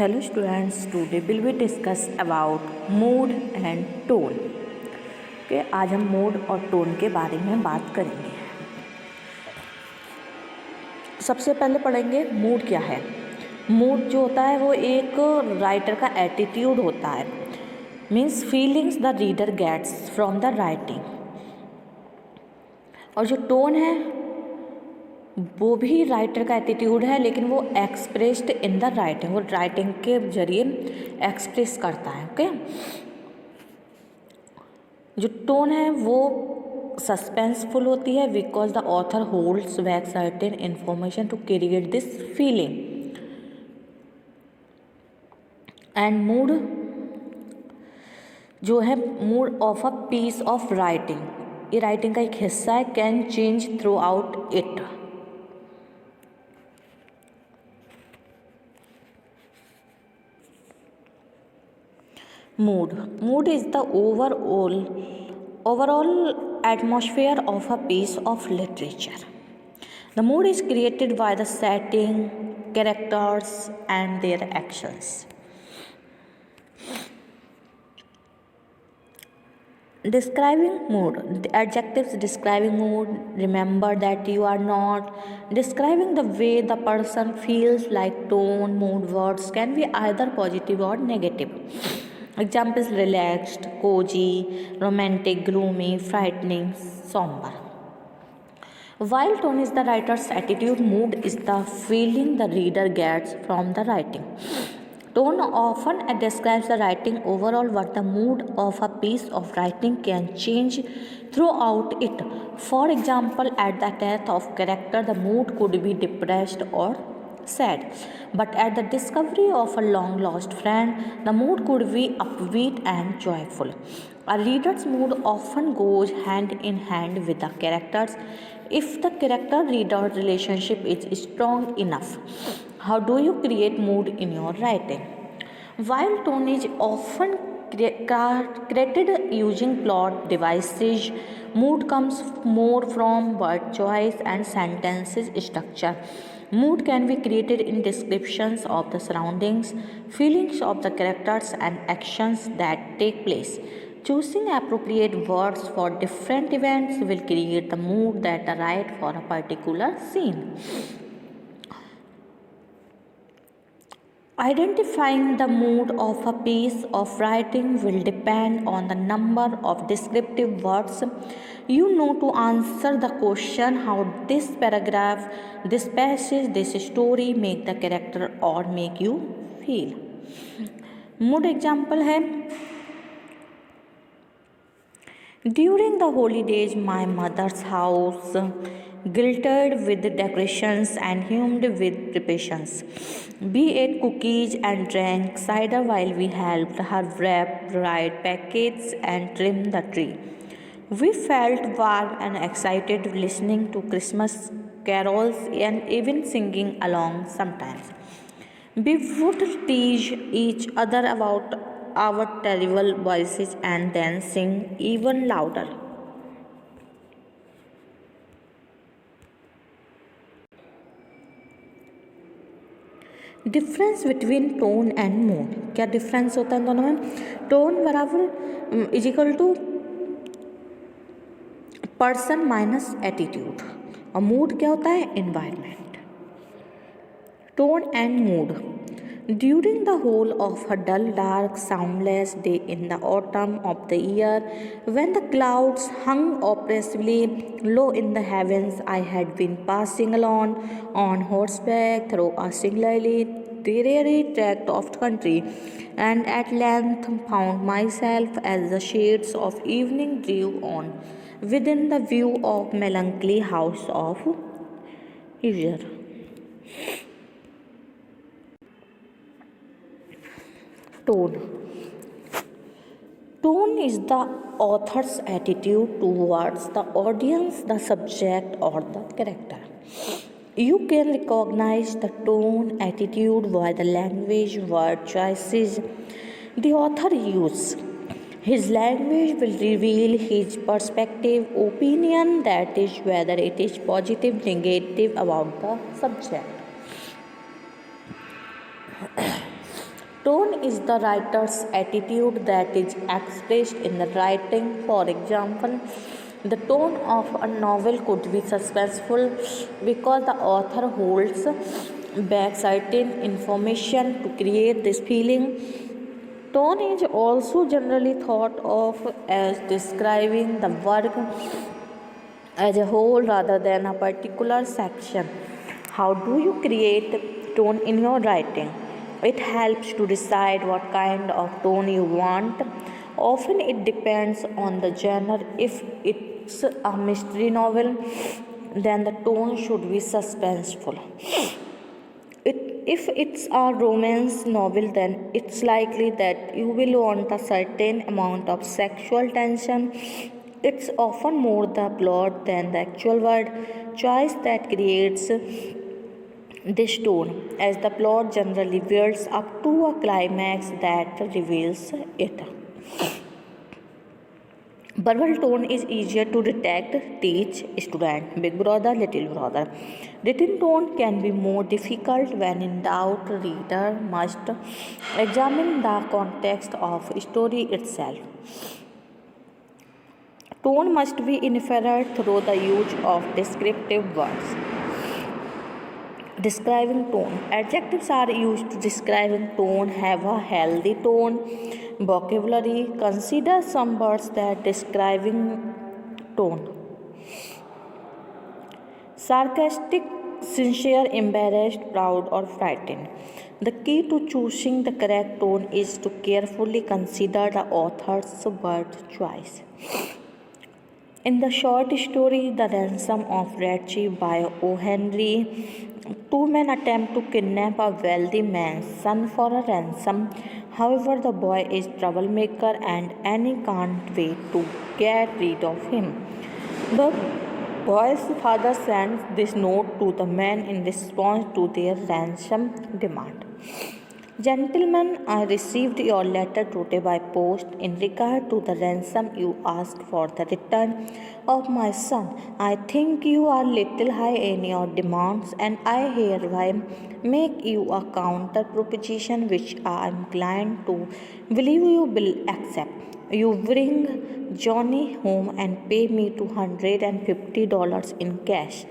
Hello students, today will we discuss about mood and tone. Okay, आज हम mood और tone के बारे में बात करेंगे। सबसे पहले पढ़ेंगे मूड क्या है। मूड जो होता है वो एक राइटर का एटीट्यूड होता है, means feelings the reader gets from the writing. और जो टोन है वो भी राइटर का एटीट्यूड है, लेकिन वो एक्सप्रेस्ड इन द राइटिंग, वो राइटिंग के जरिए एक्सप्रेस करता है। ओके, जो टोन है वो सस्पेंसफुल होती है because the author holds back certain information to create this feeling. And mood जो है mood of a piece of writing, ये राइटिंग का एक हिस्सा है, can change throughout it. Mood is the overall atmosphere of a piece of literature. The mood is created by the setting, characters and their actions. Describing mood. The adjectives describing mood. Remember that you are not describing the way the person feels. Like tone, mood words can be either positive or negative. Examples: relaxed, cozy, romantic, gloomy, frightening, somber. While tone is the writer's attitude, mood is the feeling the reader gets from the writing. Tone often describes the writing overall, but the mood of a piece of writing can change throughout it. For example, at the death of character, the mood could be depressed or sad, but at the discovery of a long lost friend, the mood could be upbeat and joyful. A reader's mood often goes hand in hand with the characters if the character reader relationship is strong enough. How do you create mood in your writing? While tone is often created using plot devices, mood comes more from word choice and sentences structure. Mood can be created in descriptions of the surroundings, feelings of the characters, and actions that take place. Choosing appropriate words for different events will create the mood that are right for a particular scene. Identifying the mood of a piece of writing will depend on the number of descriptive words you know to answer the question how this paragraph, this passage, this story make the character or make you feel. Mood example है: during the holidays, my mother's house glittered with decorations and hummed with preparations. We ate cookies and drank cider while we helped her wrap dried packets and trim the tree. We felt warm and excited listening to Christmas carols and even singing along sometimes. We would tease each other about our terrible voices and then sing even louder. Difference between tone and mood, क्या difference होता है दोनों में? Tone बराबर equal to person minus attitude, और mood क्या होता है? Environment. Tone and mood. During the whole of a dull, dark, soundless day in the autumn of the year, when the clouds hung oppressively low in the heavens, I had been passing along on horseback through a singularly dreary tract of country, and at length found myself as the shades of evening drew on within the view of melancholy house of Usher. Tone. Tone is the author's attitude towards the audience, the subject, or the character. You can recognize the tone, attitude by the language, word choices the author uses. His language will reveal his perspective, opinion, that is, whether it is positive, negative about the subject. is the writer's attitude that is expressed in the writing. For example, the tone of a novel could be suspenseful because the author holds back certain information to create this feeling. Tone is also generally thought of as describing the work as a whole rather than a particular section. How do you create tone in your writing? It helps to decide what kind of tone you want. Often it depends on the genre. If it's a mystery novel, then the tone should be suspenseful. If it's a romance novel, then it's likely that you will want a certain amount of sexual tension. It's often more the plot than the actual word choice that creates this tone, as the plot generally builds up to a climax that reveals it. Verbal tone is easier to detect. Teach student. Big brother, little brother. Written tone can be more difficult. When in doubt, reader must examine the context of story itself. Tone must be inferred through the use of descriptive words. Describing tone. Adjectives are used to describing tone. Have a healthy tone. Vocabulary. Consider some words that describing tone. Sarcastic, sincere, embarrassed, proud, or frightened. The key to choosing the correct tone is to carefully consider the author's word choice. In the short story The Ransom of Red Chief by O. Henry, two men attempt to kidnap a wealthy man's son for a ransom. However, the boy is a troublemaker and Annie can't wait to get rid of him. The boy's father sends this note to the men in response to their ransom demand. Gentlemen, I received your letter today by post. In regard to the ransom you asked for the return of my son, I think you are little high in your demands, and I hereby make you a counter proposition which I am inclined to believe you will accept. You bring Johnny home and pay me $250 in cash.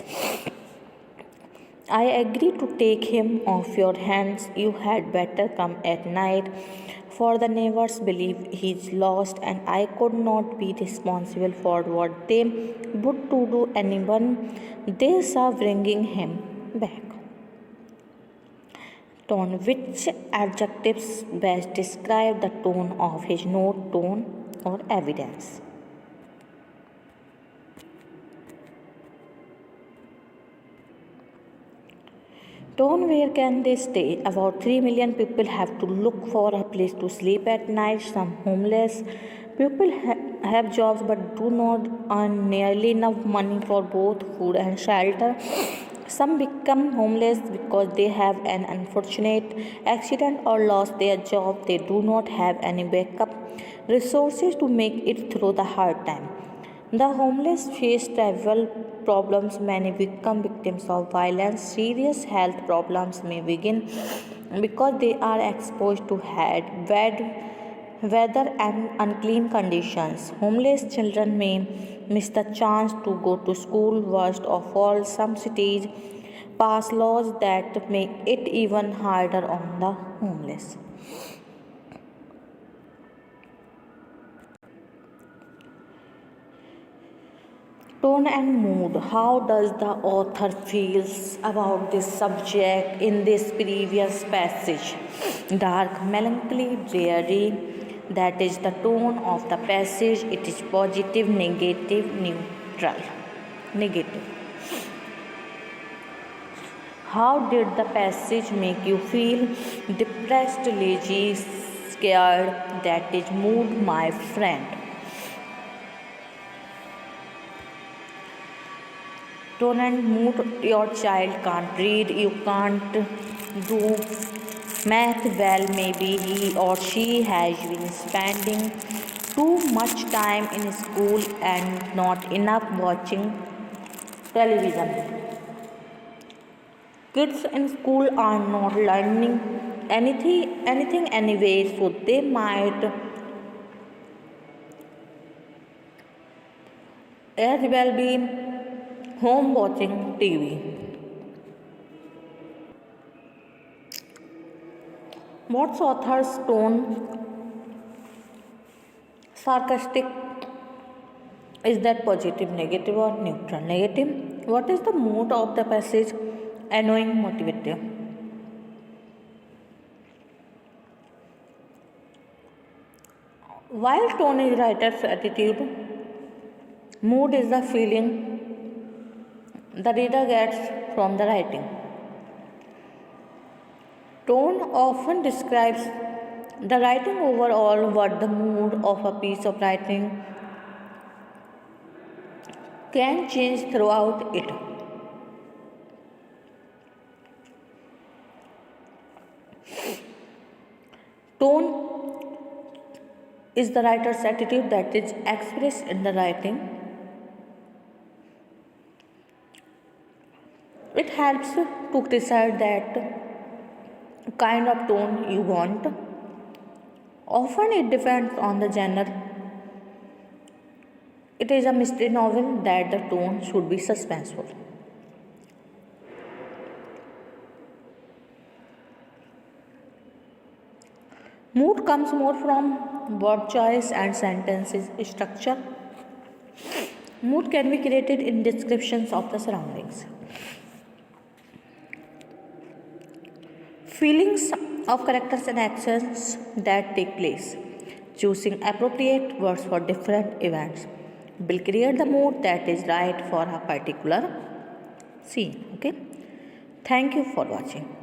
I agree to take him off your hands. You had better come at night, for the neighbors believe he is lost, and I could not be responsible for what they would to do anyone they saw bringing him back. Tone. Which adjectives best describe the tone of his note? Tone or evidence? Tone. Where can they stay? About 3 million people have to look for a place to sleep at night. Some homeless people have jobs but do not earn nearly enough money for both food and shelter. Some become homeless because they have an unfortunate accident or lost their job. They do not have any backup resources to make it through the hard time. The homeless face several problems. Many become victims of violence. Serious health problems may begin because they are exposed to bad weather and unclean conditions. Homeless children may miss the chance to go to school. Worst of all, some cities pass laws that make it even harder on the homeless. Tone and mood. How does the author feels about this subject in this previous passage? Dark, melancholy, dreary. That is the tone of the passage. It is positive, negative, neutral. Negative. How did the passage make you feel? Depressed, lazy, scared. That is mood, my friend. Tone and mood. Your child can't read, you can't do math well. Maybe he or she has been spending too much time in school and not enough watching television. Kids in school are not learning anything anyway, so they might as well be home watching TV. What's author's tone? Sarcastic. Is that positive, negative, or neutral? Negative. What is the mood of the passage? Annoying, motivative. While tone is writer's attitude, mood is the feeling the reader gets from the writing. Tone often describes the writing overall, what the mood of a piece of writing can change throughout it. Tone is the writer's attitude that is expressed in the writing. It helps to decide that kind of tone you want. Often it depends on the genre. It is a mystery novel that the tone should be suspenseful. Mood comes more from word choice and sentences structure. Mood can be created in descriptions of the surroundings. Feelings of characters and actions that take place. Choosing appropriate words for different events will create the mood that is right for a particular scene. Okay. Thank you for watching.